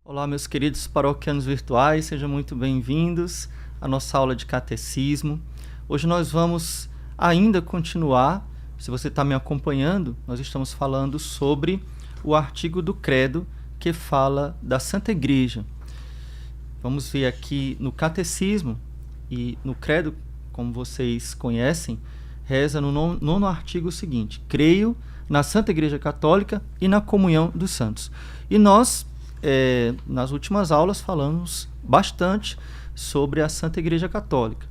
Olá, meus queridos paroquianos virtuais, sejam muito bem-vindos à nossa aula de catecismo. Hoje nós vamos ainda continuar, se você está me acompanhando, nós estamos falando sobre o artigo do Credo que fala da Santa Igreja. Vamos ver aqui no catecismo e no Credo, como vocês conhecem, reza no nono artigo o seguinte: creio na Santa Igreja Católica e na comunhão dos santos. E nós, nas últimas aulas, falamos bastante sobre a Santa Igreja Católica.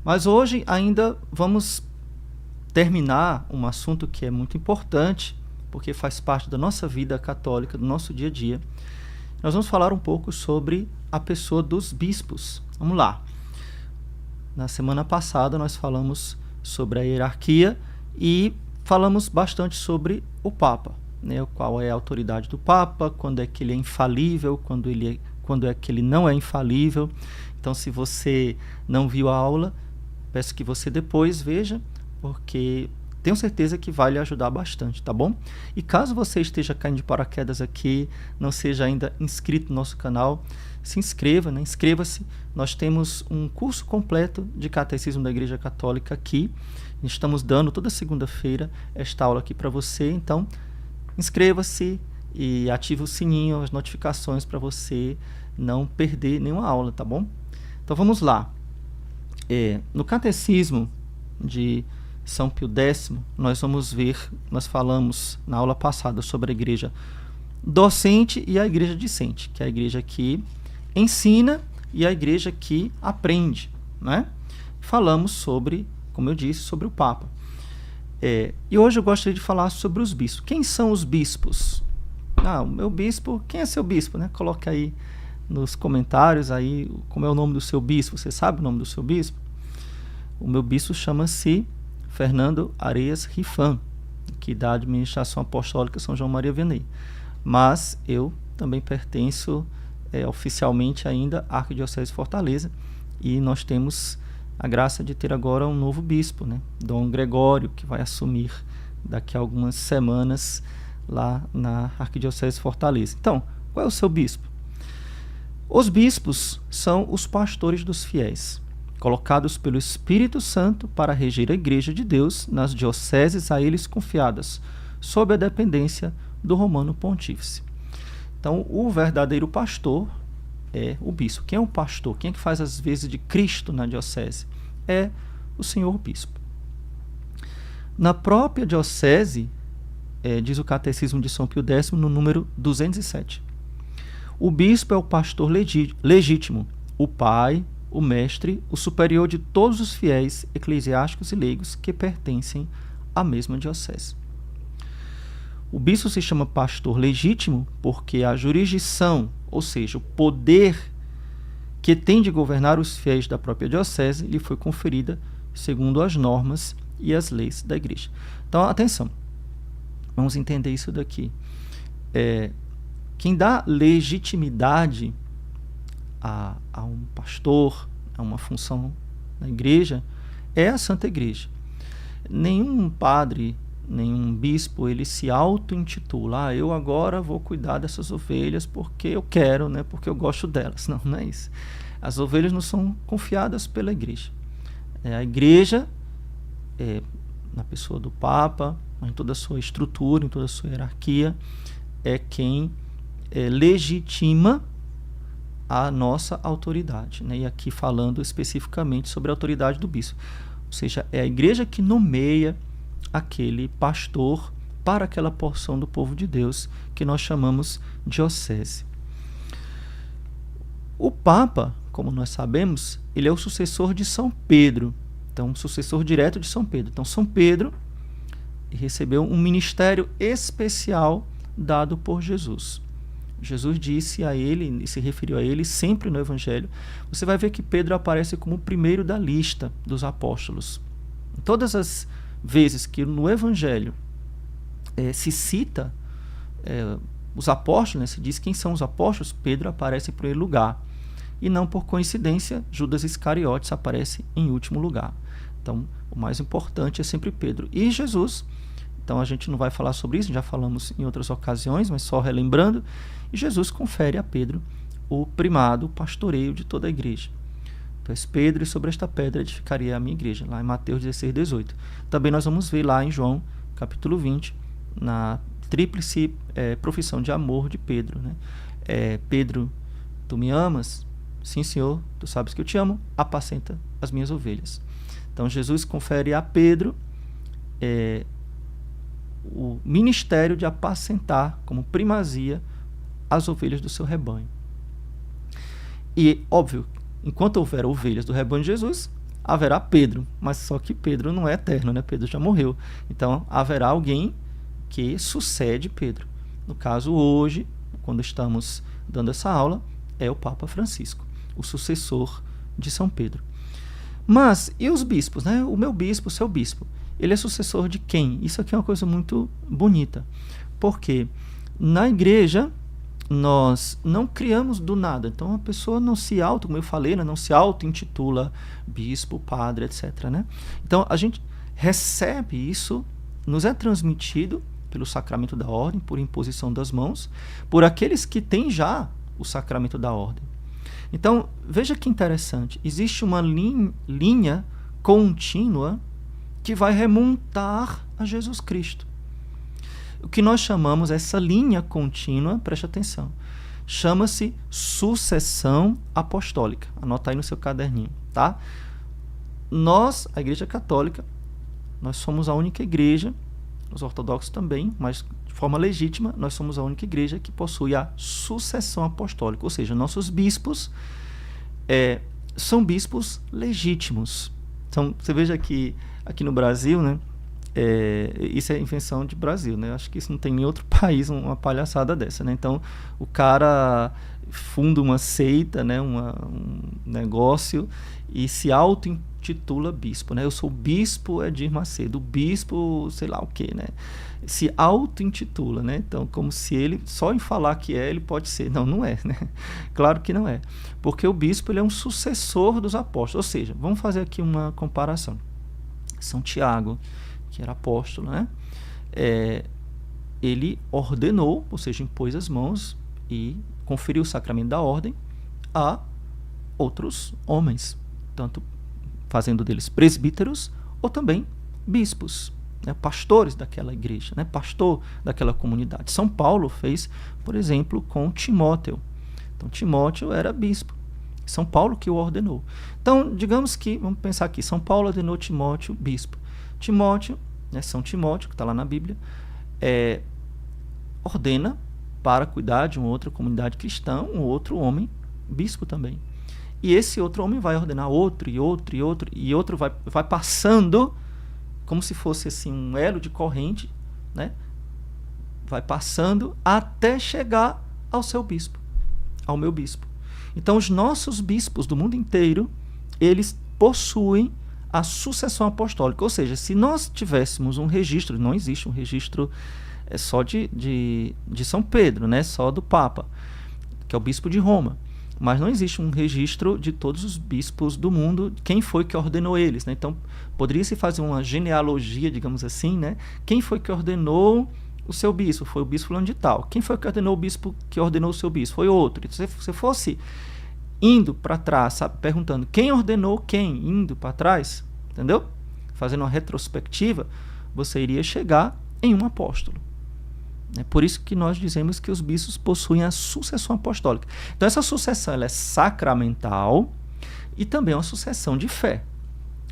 Mas hoje ainda vamos terminar um assunto que é muito importante, porque faz parte da nossa vida católica, do nosso dia a dia. Nós vamos falar um pouco sobre a pessoa dos bispos. Vamos lá. Na semana passada nós falamos sobre a hierarquia e falamos bastante sobre o Papa, né? Qual é a autoridade do Papa, quando é que ele é infalível, quando é que ele não é infalível. Então, se você não viu a aula, peço que você depois veja, porque tenho certeza que vai lhe ajudar bastante, tá bom? E caso você esteja caindo de paraquedas aqui, não seja ainda inscrito no nosso canal, se inscreva, né? Inscreva-se. Nós temos um curso completo de Catecismo da Igreja Católica aqui. Estamos dando toda segunda-feira esta aula aqui para você. Então, inscreva-se e ative o sininho, as notificações para você não perder nenhuma aula, tá bom? Então, vamos lá. No Catecismo de São Pio X, nós falamos na aula passada sobre a igreja docente e a igreja discente, que é a igreja que ensina e a igreja que aprende, né? Falamos sobre, como eu disse, sobre o Papa. E hoje eu gostaria de falar sobre os bispos. Quem são os bispos? O meu bispo, quem é seu bispo, né? Coloque aí nos comentários aí como é o nome do seu bispo. Você sabe o nome do seu bispo? O meu bispo chama-se Fernando Areias Rifan, que da administração apostólica São João Maria Vianney. Mas eu também pertenço oficialmente ainda à Arquidiocese de Fortaleza, e nós temos a graça de ter agora um novo bispo, né? Dom Gregório, que vai assumir daqui a algumas semanas lá na Arquidiocese de Fortaleza. Então, qual é o seu bispo? Os bispos são os pastores dos fiéis, colocados pelo Espírito Santo para reger a Igreja de Deus nas dioceses a eles confiadas, sob a dependência do Romano Pontífice. Então, o verdadeiro pastor é o bispo. Quem é o pastor? Quem é que faz as vezes de Cristo na diocese? É o senhor bispo. Na própria diocese, diz o Catecismo de São Pio X, no número 207, o bispo é o pastor legítimo, o pai, o mestre, o superior de todos os fiéis, eclesiásticos e leigos que pertencem à mesma diocese. O bispo se chama pastor legítimo porque a jurisdição, ou seja, o poder que tem de governar os fiéis da própria diocese, lhe foi conferida segundo as normas e as leis da igreja. Então, atenção, vamos entender isso daqui. Quem dá legitimidade a um pastor, a uma função na igreja, é a Santa Igreja. Nenhum padre, nenhum bispo, ele se auto-intitula: eu agora vou cuidar dessas ovelhas porque eu quero, né? Porque eu gosto delas. Não, não é isso. As ovelhas não são confiadas pela igreja. A igreja, na pessoa do Papa, em toda a sua estrutura, em toda a sua hierarquia, é quem legitima a nossa autoridade, né? E aqui falando especificamente sobre a autoridade do bispo. Ou seja, é a igreja que nomeia aquele pastor para aquela porção do povo de Deus que nós chamamos diocese. O Papa, como nós sabemos, ele é o sucessor de São Pedro, então sucessor direto de São Pedro. Então São Pedro recebeu um ministério especial dado por Jesus. Jesus disse a ele, e se referiu a ele sempre no Evangelho. Você vai ver que Pedro aparece como o primeiro da lista dos apóstolos. Em todas as vezes que no Evangelho se cita os apóstolos, né, se diz quem são os apóstolos, Pedro aparece em primeiro lugar. E não por coincidência, Judas Iscariotes aparece em último lugar. Então, o mais importante é sempre Pedro. E Jesus Então a gente não vai falar sobre isso, já falamos em outras ocasiões, mas só relembrando. E Jesus confere a Pedro o primado, o pastoreio de toda a igreja. Tu és Pedro, e sobre esta pedra edificaria a minha igreja, lá em Mateus 16, 18. Também nós vamos ver lá em João, capítulo 20, na tríplice profissão de amor de Pedro. Né? Pedro, tu me amas? Sim, Senhor, tu sabes que eu te amo, apacenta as minhas ovelhas. Então Jesus confere a Pedro o ministério de apacentar como primazia as ovelhas do seu rebanho. E, óbvio, enquanto houver ovelhas do rebanho de Jesus, haverá Pedro, mas só que Pedro não é eterno, né? Pedro já morreu. Então, haverá alguém que sucede Pedro. No caso, hoje, quando estamos dando essa aula, é o Papa Francisco, o sucessor de São Pedro. Mas, e os bispos, né? O meu bispo, o seu bispo, ele é sucessor de quem? Isso aqui é uma coisa muito bonita, porque na igreja nós não criamos do nada. Então a pessoa não se como eu falei, né, não se auto-intitula bispo, padre, etc. Né? Então a gente recebe isso, nos é transmitido pelo sacramento da ordem, por imposição das mãos, por aqueles que têm já o sacramento da ordem. Então veja que interessante, existe uma linha contínua que vai remontar a Jesus Cristo. O que nós chamamos essa linha contínua, preste atenção, chama-se sucessão apostólica. Anota aí no seu caderninho, tá? Nós, a Igreja Católica, nós somos a única igreja, os ortodoxos também, mas de forma legítima, nós somos a única igreja que possui a sucessão apostólica, ou seja, nossos bispos são bispos legítimos. Então, você veja que aqui no Brasil, né? Isso é invenção de Brasil, né? Acho que isso não tem em outro país uma palhaçada dessa, né? Então, o cara funda uma seita, né? Um negócio e se auto-intitula bispo, né? Eu sou o bispo Edir Macedo, o bispo sei lá o quê, né? Se auto-intitula, né? Então, como se ele, só em falar que ele pode ser. Não, não é, né? Claro que não é. Porque o bispo ele é um sucessor dos apóstolos. Ou seja, vamos fazer aqui uma comparação. São Tiago, que era apóstolo, né? Ele ordenou, ou seja, impôs as mãos e conferiu o sacramento da ordem a outros homens, tanto fazendo deles presbíteros ou também bispos, né? Pastores daquela igreja, né? Pastor daquela comunidade. São Paulo fez, por exemplo, com Timóteo. Então, Timóteo era bispo. São Paulo que o ordenou. Então, digamos que, vamos pensar aqui, São Paulo ordenou Timóteo bispo. Timóteo, né, São Timóteo, que está lá na Bíblia, ordena para cuidar de uma outra comunidade cristã, um outro homem, bispo também. E esse outro homem vai ordenar outro, e outro, e outro, e outro vai passando, como se fosse assim, um elo de corrente, né? Vai passando até chegar ao seu bispo, ao meu bispo. Então, os nossos bispos do mundo inteiro, eles possuem a sucessão apostólica, ou seja, se nós tivéssemos um registro, não existe um registro só de São Pedro, né, só do Papa, que é o bispo de Roma, mas não existe um registro de todos os bispos do mundo, quem foi que ordenou eles, né? Então, poderia-se fazer uma genealogia, digamos assim, né? Quem foi que ordenou o seu bispo? Foi o bispo fulano de tal. Quem foi que ordenou o bispo que ordenou o seu bispo? Foi outro. Se você fosse indo para trás, sabe, perguntando quem ordenou quem, indo para trás, entendeu? Fazendo uma retrospectiva, você iria chegar em um apóstolo. É por isso que nós dizemos que os bispos possuem a sucessão apostólica. Então essa sucessão ela é sacramental e também é uma sucessão de fé,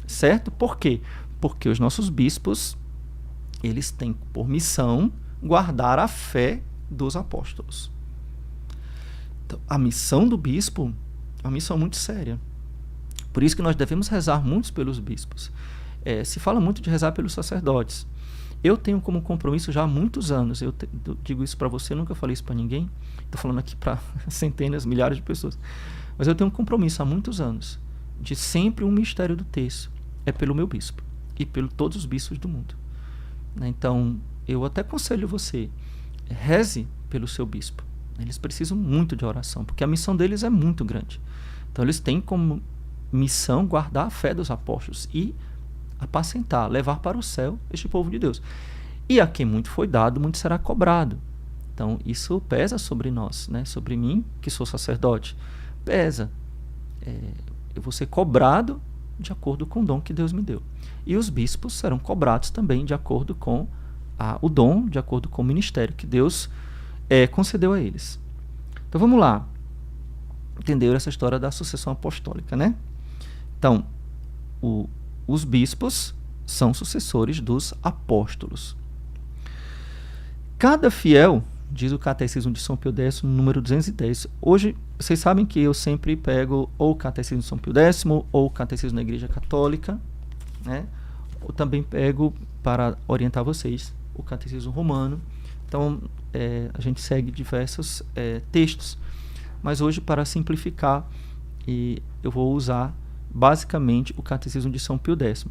certo? Por quê? Porque os nossos bispos, eles têm por missão guardar a fé dos apóstolos. Então, a missão do bispo é uma missão muito séria. Por isso que nós devemos rezar muito pelos bispos. Se fala muito de rezar pelos sacerdotes. Eu tenho como compromisso já há muitos anos, eu digo isso para você, nunca falei isso para ninguém, estou falando aqui para centenas, milhares de pessoas, mas eu tenho um compromisso há muitos anos de sempre um mistério do terço, é pelo meu bispo e pelo todos os bispos do mundo. Então, eu até aconselho você, reze pelo seu bispo. Eles precisam muito de oração, porque a missão deles é muito grande. Então, eles têm como missão guardar a fé dos apóstolos e apacentar, levar para o céu este povo de Deus. E a quem muito foi dado, muito será cobrado. Então, isso pesa sobre nós, né? Sobre mim, que sou sacerdote. Pesa. Eu vou ser cobrado de acordo com o dom que Deus me deu. E os bispos serão cobrados também de acordo com o dom, de acordo com o ministério que Deus concedeu a eles. Então, vamos lá. Entenderam essa história da sucessão apostólica, né? Então, os bispos são sucessores dos apóstolos. Cada fiel, diz o Catecismo de São Pio X, no número 210. Hoje, vocês sabem que eu sempre pego ou o Catecismo de São Pio X ou o Catecismo da Igreja Católica, né? Ou também pego, para orientar vocês, o Catecismo Romano. Então, a gente segue diversos textos. Mas hoje, para simplificar, eu vou usar basicamente o Catecismo de São Pio X,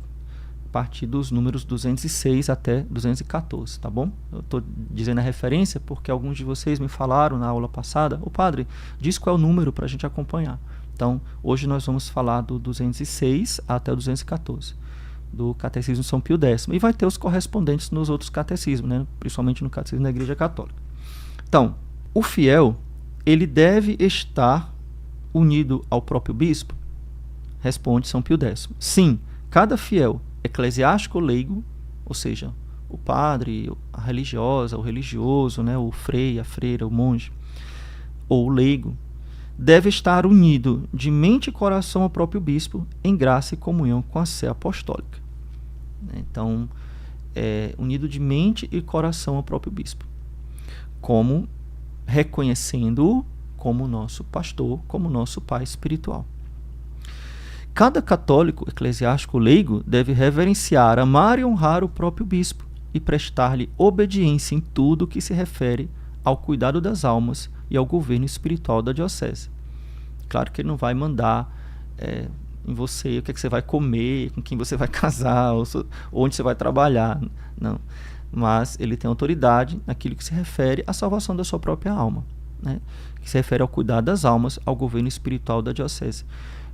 a partir dos números 206 até 214, tá bom? Eu estou dizendo a referência porque alguns de vocês me falaram na aula passada: "Ô padre, diz qual é o número para a gente acompanhar". Então, hoje nós vamos falar do 206 até o 214, do Catecismo de São Pio X. E vai ter os correspondentes nos outros catecismos, né? Principalmente no Catecismo da Igreja Católica. Então, o fiel, ele deve estar unido ao próprio bispo? Responde São Pio X. Sim, cada fiel, eclesiástico ou leigo, ou seja, o padre, a religiosa, o religioso, né, o frei, a freira, o monge, ou o leigo, deve estar unido de mente e coração ao próprio bispo, em graça e comunhão com a sé apostólica. Então, unido de mente e coração ao próprio bispo, como reconhecendo-o como nosso pastor, como nosso pai espiritual. Cada católico, eclesiástico leigo deve reverenciar, amar e honrar o próprio bispo e prestar-lhe obediência em tudo que se refere ao cuidado das almas e ao governo espiritual da diocese. Claro que ele não vai mandar em você o que, é que você vai comer, com quem você vai casar, ou onde você vai trabalhar, não. Mas ele tem autoridade naquilo que se refere à salvação da sua própria alma, né? Que se refere ao cuidado das almas, ao governo espiritual da diocese.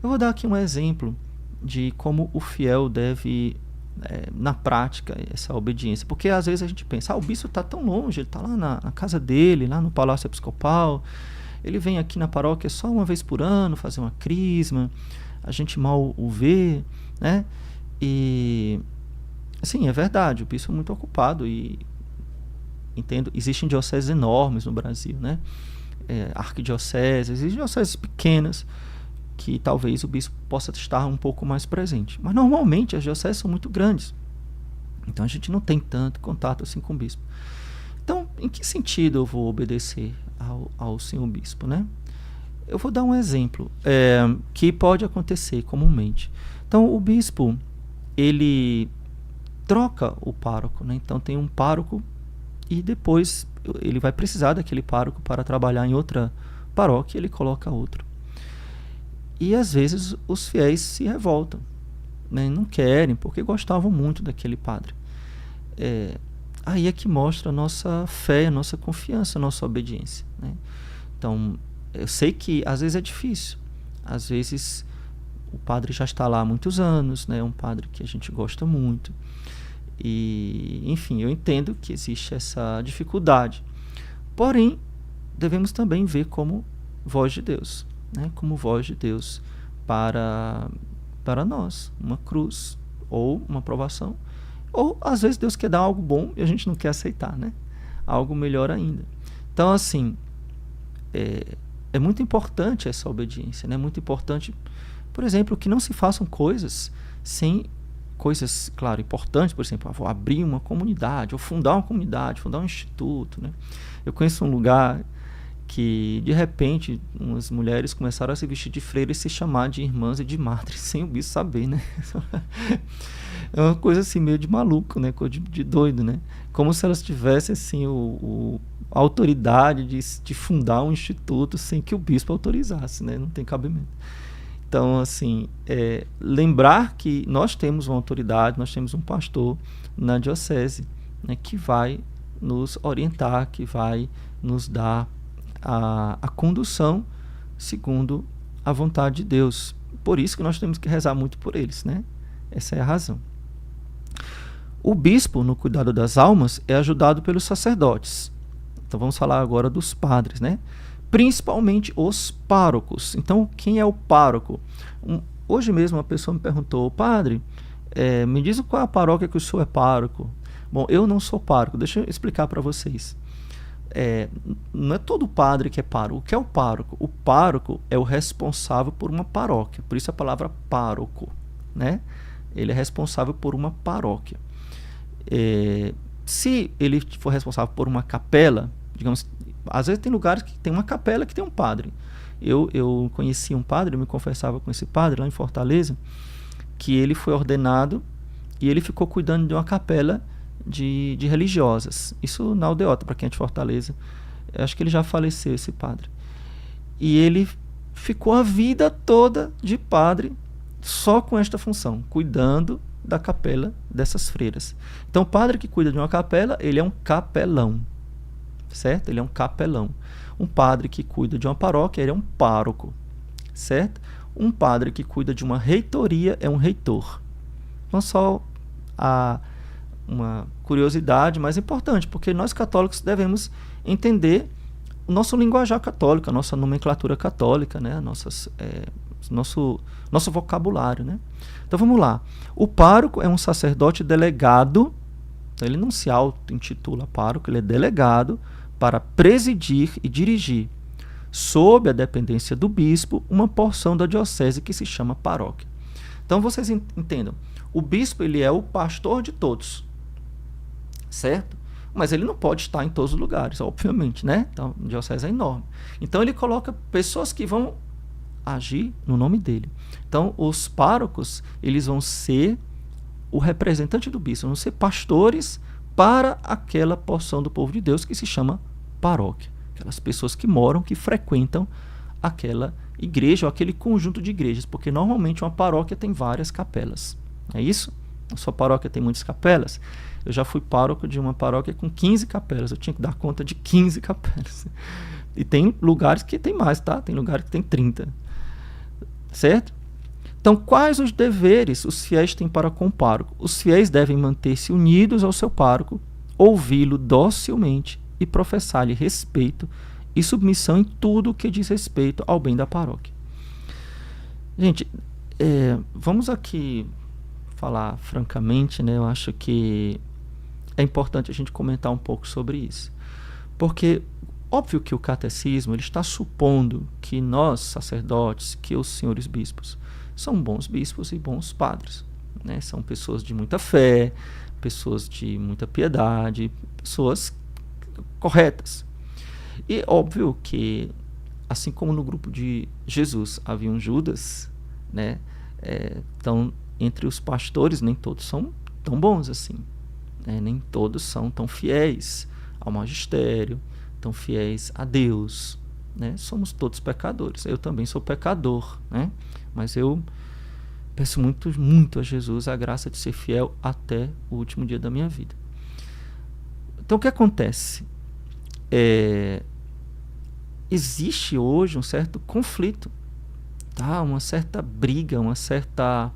Eu vou dar aqui um exemplo de como o fiel deve, na prática, essa obediência. Porque às vezes a gente pensa, o bispo está tão longe, ele está lá na casa dele, lá no Palácio Episcopal, ele vem aqui na paróquia só uma vez por ano fazer uma crisma, a gente mal o vê, né? E, sim, é verdade, o bispo é muito ocupado e, entendo, existem dioceses enormes no Brasil, né? Arquidioceses, existem dioceses pequenas, que talvez o bispo possa estar um pouco mais presente. Mas normalmente as dioceses são muito grandes. Então a gente não tem tanto contato assim com o bispo. Então, em que sentido eu vou obedecer ao senhor bispo, né? Eu vou dar um exemplo que pode acontecer comumente. Então, o bispo, ele troca o pároco, né? Então tem um pároco e depois ele vai precisar daquele pároco para trabalhar em outra paróquia, ele coloca outro. E às vezes os fiéis se revoltam, né? Não querem, porque gostavam muito daquele padre. Aí é que mostra a nossa fé, a nossa confiança, a nossa obediência, né? Então, eu sei que às vezes é difícil. Às vezes o padre já está lá há muitos anos, né? É um padre que a gente gosta muito. E, enfim, eu entendo que existe essa dificuldade. Porém, devemos também ver como voz de Deus, né? Como voz de Deus para nós, uma cruz ou uma provação, ou às vezes Deus quer dar algo bom e a gente não quer aceitar, né? Algo melhor ainda. Então, assim, é muito importante essa obediência, né? É muito importante, por exemplo, que não se façam coisas sem coisas, claro, importantes. Por exemplo, vou abrir uma comunidade, ou fundar uma comunidade, fundar um instituto, né? Eu conheço um lugar que, de repente, umas mulheres começaram a se vestir de freira e se chamar de irmãs e de madres, sem o bispo saber, né? É uma coisa assim, meio de maluco, né? Coisa de doido, né? Como se elas tivessem, assim, a autoridade de fundar um instituto sem que o bispo autorizasse, né? Não tem cabimento. Então, assim, lembrar que nós temos uma autoridade, nós temos um pastor na diocese, né, que vai nos orientar, que vai nos dar a condução segundo a vontade de Deus. Por isso que nós temos que rezar muito por eles, né? Essa é a razão. O bispo, no cuidado das almas, é ajudado pelos sacerdotes. Então vamos falar agora dos padres, né? Principalmente os párocos. Então, quem é o pároco? Hoje mesmo uma pessoa me perguntou: padre, me diz qual é a paróquia que o senhor é pároco. Bom, eu não sou pároco, deixa eu explicar para vocês. Não é todo padre que é pároco. O que é o pároco? O pároco é o responsável por uma paróquia, por isso a palavra pároco, né? Ele é responsável por uma paróquia. Se ele for responsável por uma capela, digamos, às vezes tem lugares que tem uma capela que tem um padre. Eu conheci um padre, eu me confessava com esse padre lá em Fortaleza, que ele foi ordenado e ele ficou cuidando de uma capela de religiosas. Isso na Aldeota, para quem é de Fortaleza. Eu acho que ele já faleceu, esse padre. E ele ficou a vida toda de padre só com esta função, cuidando da capela dessas freiras. Então, o padre que cuida de uma capela, ele é um capelão, certo? Ele é um capelão. Um padre que cuida de uma paróquia, ele é um pároco, certo? Um padre que cuida de uma reitoria é um reitor. Não só uma curiosidade mais importante, porque nós católicos devemos entender o nosso linguajar católico, a nossa nomenclatura católica, né? Nosso vocabulário, né? Então vamos lá. O pároco é um sacerdote delegado, então ele não se auto-intitula pároco, ele é delegado para presidir e dirigir, sob a dependência do bispo, uma porção da diocese que se chama paróquia. Então vocês entendam, o bispo ele é o pastor de todos, certo? Mas ele não pode estar em todos os lugares, obviamente, né? Então, a diocese é enorme. Então, ele coloca pessoas que vão agir no nome dele. Então, os párocos, eles vão ser o representante do bispo, vão ser pastores para aquela porção do povo de Deus que se chama paróquia. Aquelas pessoas que moram, que frequentam aquela igreja ou aquele conjunto de igrejas, porque normalmente uma paróquia tem várias capelas. É isso? A sua paróquia tem muitas capelas? Eu já fui pároco de uma paróquia com 15 capelas. Eu tinha que dar conta de 15 capelas. E tem lugares que tem mais, tá? Tem lugares que tem 30. Certo? Então, quais os deveres os fiéis têm para com o pároco? Os fiéis devem manter-se unidos ao seu pároco, ouvi-lo docilmente e professar-lhe respeito e submissão em tudo o que diz respeito ao bem da paróquia. Gente, vamos aqui falar francamente, né? Eu acho que é importante a gente comentar um pouco sobre isso. Porque, óbvio que o catecismo ele está supondo que nós, sacerdotes, que os senhores bispos, são bons bispos e bons padres, né? São pessoas de muita fé, pessoas de muita piedade, pessoas corretas. E óbvio que, assim como no grupo de Jesus havia um Judas, né? Então, entre os pastores, nem todos são tão bons assim, né? Nem todos são tão fiéis ao magistério, tão fiéis a Deus, né? Somos todos pecadores. Eu também sou pecador, né? Mas eu peço muito, muito a Jesus a graça de ser fiel até o último dia da minha vida. Então, o que acontece? Existe hoje um certo conflito, tá? Uma certa briga, uma certa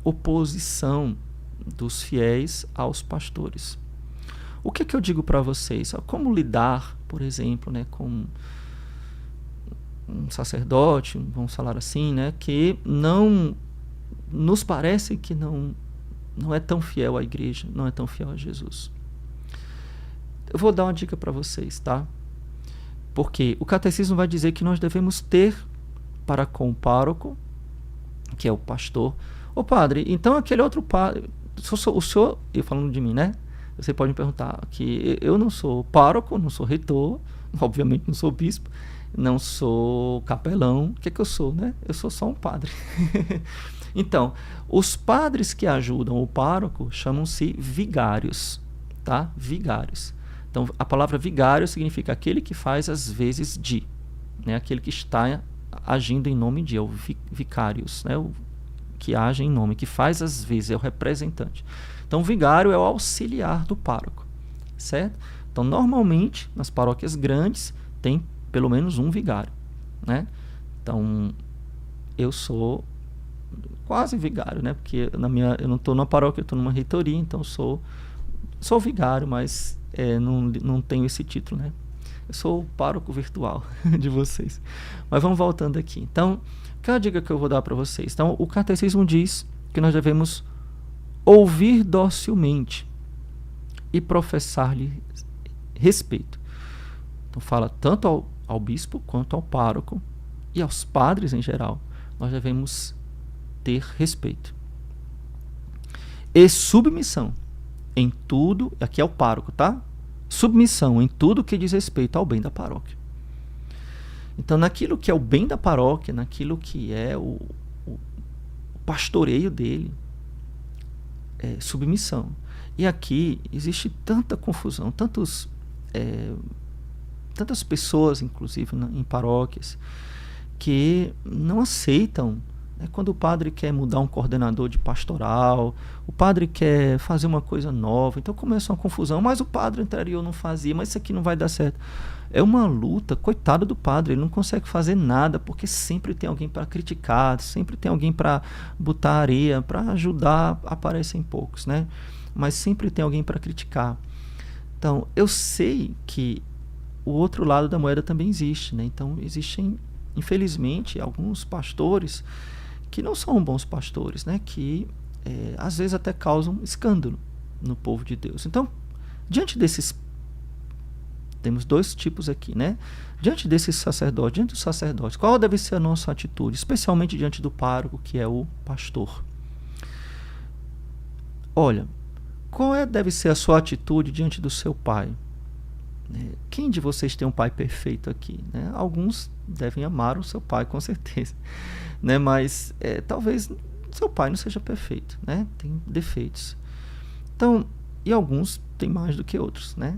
oposição dos fiéis aos pastores. O que eu digo para vocês? Como lidar, por exemplo, né, com um sacerdote, vamos falar assim, né, que não nos parece que não é tão fiel à igreja, não é tão fiel a Jesus. Eu vou dar uma dica para vocês, tá? Porque o catecismo vai dizer que nós devemos ter para com o pároco, que é o pastor. Ô padre, então aquele outro padre, o senhor, eu falando de mim, né? Você pode me perguntar que eu não sou pároco, não sou reitor, obviamente não sou bispo, não sou capelão. O que é que eu sou, né? Eu sou só um padre. Então, os padres que ajudam o pároco chamam-se vigários, tá? Vigários. Então, a palavra vigário significa aquele que faz as vezes de, né? Aquele que está agindo em nome de, é o vicários, né? O que age em nome, que faz as vezes, é o representante. Então, o vigário é o auxiliar do pároco, certo? Então, normalmente, nas paróquias grandes, tem pelo menos um vigário, né? Então, eu sou quase vigário, né? Porque eu não estou numa paróquia, eu estou numa reitoria, então sou vigário, mas não tenho esse título, né? Eu sou o pároco virtual de vocês. Mas vamos voltando aqui. Então, qual é a dica que eu vou dar para vocês? Então, o catecismo diz que nós devemos ouvir docilmente e professar-lhe respeito. Então, fala tanto ao bispo quanto ao pároco e aos padres em geral. Nós devemos ter respeito e submissão em tudo. Aqui é o pároco, tá? Submissão em tudo que diz respeito ao bem da paróquia. Então, naquilo que é o bem da paróquia, naquilo que é o pastoreio dele, submissão. E aqui existe tanta confusão, tantas pessoas, inclusive em paróquias, que não aceitam. Quando o padre quer mudar um coordenador de pastoral, o padre quer fazer uma coisa nova, então começa uma confusão, mas o padre anterior não fazia, mas isso aqui não vai dar certo. É uma luta, coitado do padre, ele não consegue fazer nada, porque sempre tem alguém para criticar, sempre tem alguém para botar areia, para ajudar, aparecem poucos, né? Mas sempre tem alguém para criticar. Então, eu sei que o outro lado da moeda também existe, né? Então, existem, infelizmente, alguns pastores que não são bons pastores, né? Que às vezes até causam escândalo no povo de Deus. Então, diante desses, temos dois tipos aqui, né? Diante desses sacerdotes, diante dos sacerdotes, qual deve ser a nossa atitude, especialmente diante do pároco, que é o pastor? Olha, qual deve ser a sua atitude diante do seu pai? Quem de vocês tem um pai perfeito aqui? Alguns devem amar o seu pai, com certeza. Mas talvez seu pai não seja perfeito, né? Tem defeitos. Então, e alguns têm mais do que outros, né?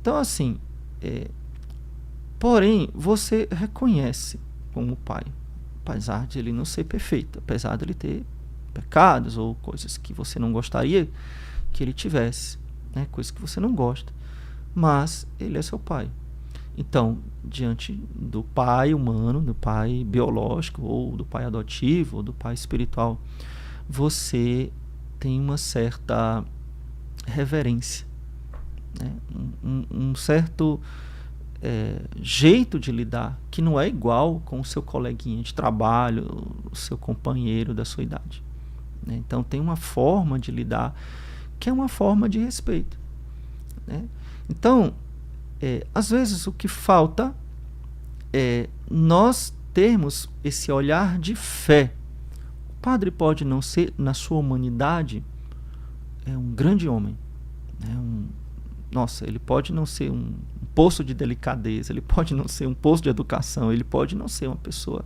Então, assim, porém, você reconhece como pai, apesar de ele não ser perfeito, apesar de ele ter pecados ou coisas que você não gostaria que ele tivesse, né? Coisas que você não gosta. Mas ele é seu pai. Então, diante do pai humano, do pai biológico, ou do pai adotivo, ou do pai espiritual, você tem uma certa reverência, né? Um certo jeito de lidar, que não é igual com o seu coleguinha de trabalho, o seu companheiro da sua idade, né? Então, tem uma forma de lidar que é uma forma de respeito, né? Então, às vezes o que falta é nós termos esse olhar de fé. O padre pode não ser, na sua humanidade, um grande homem, né? Nossa, ele pode não ser um poço de delicadeza, ele pode não ser um poço de educação, ele pode não ser uma pessoa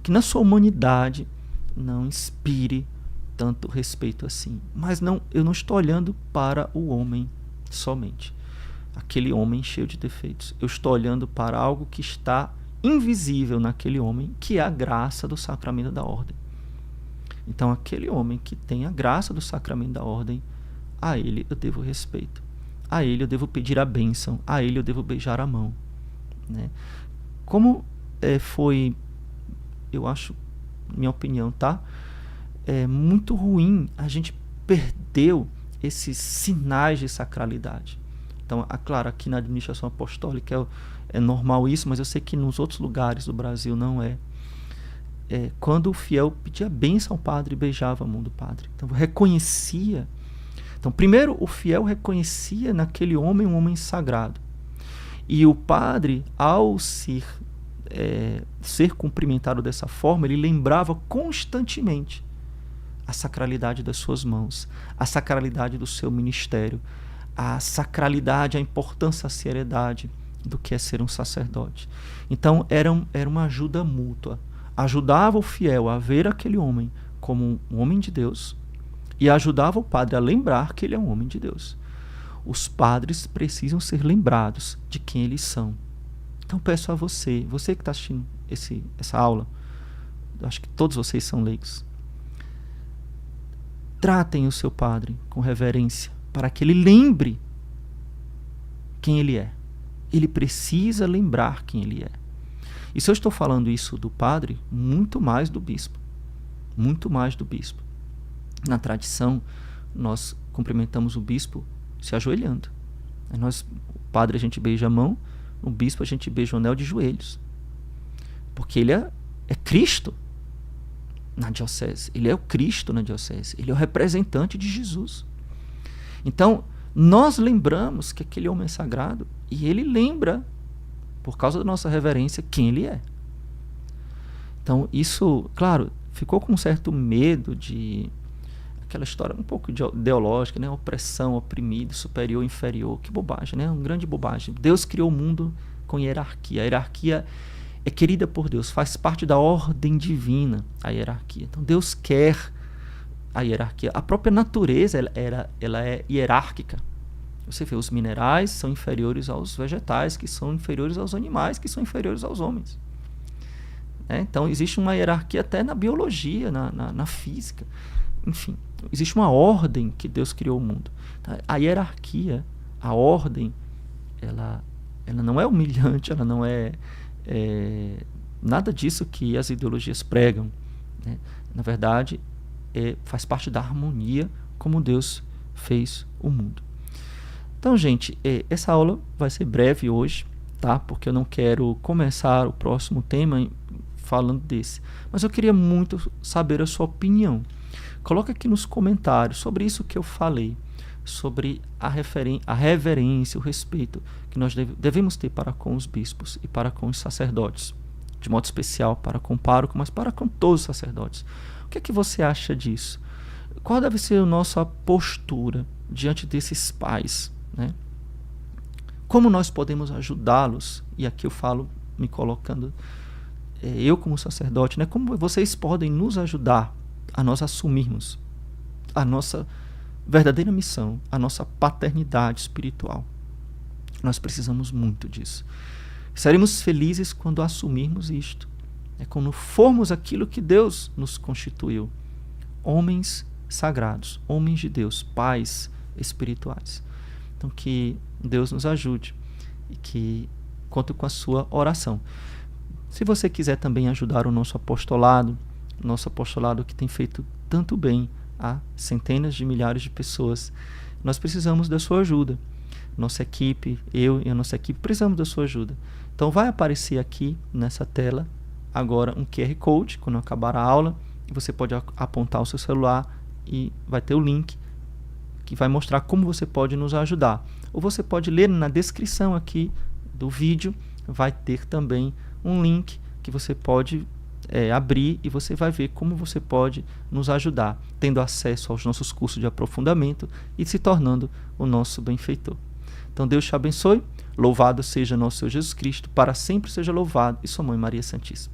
que na sua humanidade não inspire tanto respeito assim. Mas eu não estou olhando para o homem somente, aquele homem cheio de defeitos. Eu estou olhando para algo que está invisível naquele homem, que é a graça do sacramento da ordem. Então, aquele homem que tem a graça do sacramento da ordem, a ele eu devo respeito, a ele eu devo pedir a bênção, a ele eu devo beijar a mão, né? Como foi, eu acho, minha opinião, tá? É muito ruim, a gente perdeu esses sinais de sacralidade. Então, claro, aqui na administração apostólica é normal isso, mas eu sei que nos outros lugares do Brasil não é. Quando o fiel pedia bênção ao padre, beijava a mão do padre. Então, reconhecia. Então, primeiro, o fiel reconhecia naquele homem um homem sagrado. E o padre, ao ser cumprimentado dessa forma, ele lembrava constantemente a sacralidade das suas mãos, a sacralidade do seu ministério, a sacralidade, a importância, a seriedade do que é ser um sacerdote. Então, era uma ajuda mútua. Ajudava o fiel a ver aquele homem como um homem de Deus e ajudava o padre a lembrar que ele é um homem de Deus. Os padres precisam ser lembrados de quem eles são. Então, peço a você que está assistindo essa aula, acho que todos vocês são leigos, tratem o seu padre com reverência, para que ele lembre quem ele é. Ele precisa lembrar quem ele é. E se eu estou falando isso do padre, muito mais do bispo. muito mais do bispo. Na tradição, nós cumprimentamos o bispo se ajoelhando. O padre a gente beija a mão, o bispo a gente beija o anel de joelhos. Porque ele é Cristo na diocese. Ele é o Cristo na diocese. Ele é o representante de Jesus. Então, nós lembramos que aquele homem é sagrado e ele lembra, por causa da nossa reverência, quem ele é. Então, isso, claro, ficou com um certo medo de aquela história um pouco ideológica, né? Opressão, oprimido, superior, inferior. Que bobagem, né? Uma grande bobagem. Deus criou o mundo com hierarquia. A hierarquia é querida por Deus, faz parte da ordem divina, a hierarquia. Então, Deus quer a hierarquia. A própria natureza ela é hierárquica. Você vê, os minerais são inferiores aos vegetais, que são inferiores aos animais, que são inferiores aos homens. Então, existe uma hierarquia até na biologia, na física. Enfim, existe uma ordem que Deus criou o mundo. A hierarquia, a ordem, ela não é humilhante, ela não é nada disso que as ideologias pregam, né? Na verdade, faz parte da harmonia como Deus fez o mundo. Então, gente, essa aula vai ser breve hoje, tá? Porque eu não quero começar o próximo tema falando desse. Mas eu queria muito saber a sua opinião. Coloca aqui nos comentários sobre isso que eu falei, sobre a reverência, o respeito que nós devemos ter para com os bispos e para com os sacerdotes. De modo especial para com o pároco, mas para com todos os sacerdotes. O que é que você acha disso? Qual deve ser a nossa postura diante desses pais, né? Como nós podemos ajudá-los? E aqui eu falo, me colocando, eu como sacerdote, né? Como vocês podem nos ajudar a nós assumirmos a nossa verdadeira missão, a nossa paternidade espiritual. Nós precisamos muito disso. Seremos felizes quando assumirmos isto. Quando formos aquilo que Deus nos constituiu. Homens sagrados, homens de Deus, pais espirituais. Então, que Deus nos ajude e que conto com a sua oração. Se você quiser também ajudar o nosso apostolado que tem feito tanto bem a centenas de milhares de pessoas, nós precisamos da sua ajuda. Nossa equipe, eu e a nossa equipe, precisamos da sua ajuda. Então vai aparecer aqui nessa tela agora um QR Code, quando acabar a aula, você pode apontar o seu celular e vai ter o link que vai mostrar como você pode nos ajudar. Ou você pode ler na descrição aqui do vídeo, vai ter também um link que você pode abrir e você vai ver como você pode nos ajudar, tendo acesso aos nossos cursos de aprofundamento e se tornando o nosso benfeitor. Então Deus te abençoe, louvado seja nosso Senhor Jesus Cristo, para sempre seja louvado, e sua Mãe Maria Santíssima.